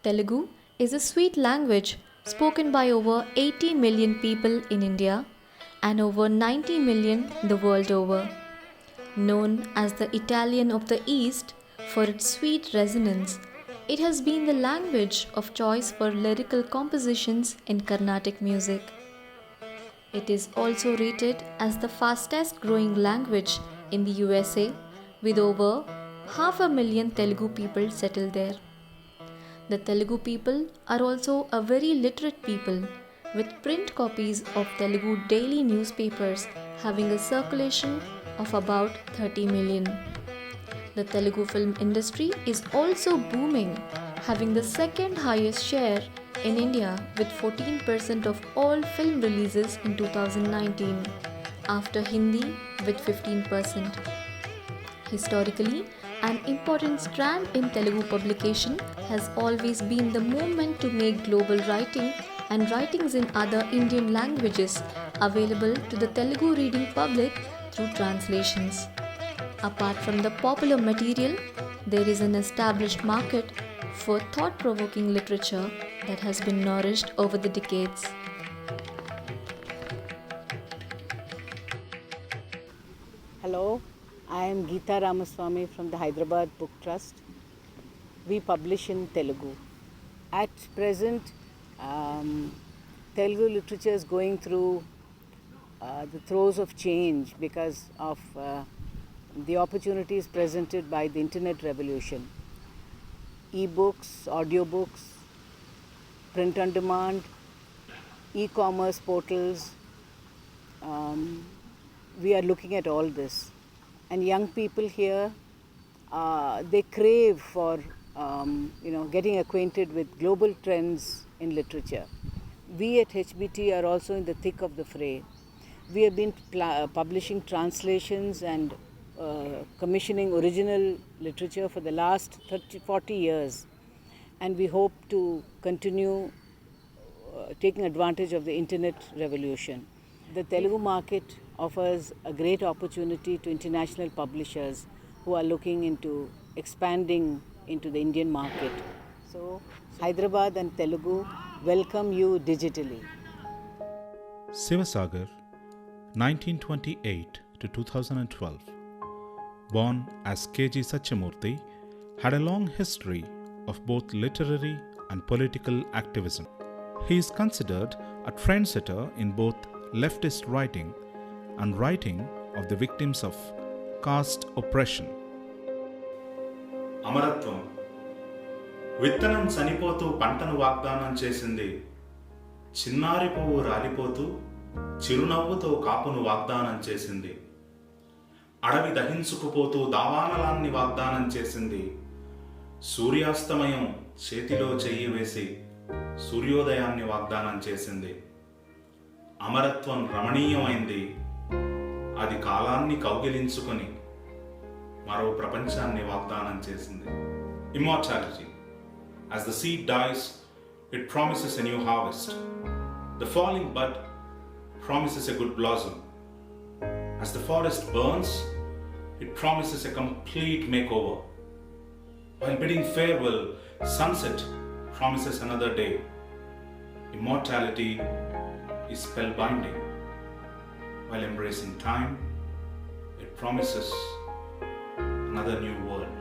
Telugu is a sweet language spoken by over 80 million people in India and over 90 million the world over. Known as the Italian of the East for its sweet resonance, it has been the language of choice for lyrical compositions in Carnatic music. It is also rated as the fastest growing language in the USA with over half a million Telugu people settled there. The Telugu people are also a very literate people with print copies of Telugu daily newspapers having a circulation of about 30 million. The Telugu film industry is also booming, having the second highest share in India with 14% of all film releases in 2019, after Hindi with 15%. Historically, an important strand in Telugu publication has always been the movement to make global writing and writings in other Indian languages available to the Telugu reading public through translations. Apart from the popular material, there is an established market for thought-provoking literature that has been nourished over the decades. Hello, I am Geeta Ramaswamy from the Hyderabad Book Trust. We publish in Telugu. At present, Telugu literature is going through the throes of change because of the opportunities presented by the internet revolution. E-books, audiobooks, print on demand, e-commerce portals. We are looking at all this, and young people here they crave for getting acquainted with global trends in literature. We at HBT are also in the thick of the fray. We have been publishing translations and commissioning original literature for the last 40 years, and we hope to continue taking advantage of the internet revolution. The Telugu market offers a great opportunity to international publishers who are looking into expanding into the Indian market. So, Hyderabad and Telugu welcome you digitally. Sivasagar, 1928 to 2012. Born as K.G. Satchamurthy, had a long history of both literary and political activism. He is considered a trendsetter in both leftist writing and writing of the victims of caste oppression. అమరత్వం విత్తనం చనిపోతూ పంటను వాగ్దానం చేసింది. చిన్నారి పువ్వు రాలిపోతూ చిరునవ్వుతో కాపును వాగ్దానం చేసింది. అడవి దహించుకుపోతూ దావానలాన్ని వాగ్దానం చేసింది. సూర్యాస్తమయం చేతిలో చెయ్యి వేసి సూర్యోదయాన్ని వాగ్దానం చేసింది. అమరత్వం రమణీయమైంది. అది కాలాన్ని కౌగిలించుకొని మరో ప్రపంచాన్ని వాగ్దానం చేసింది. Immortality. As the seed dies, it promises a new harvest. The falling bud promises a good blossom. As the forest burns, it promises a complete makeover. While bidding farewell, sunset promises another day. Immortality is spellbinding. While embracing time, it promises another new world.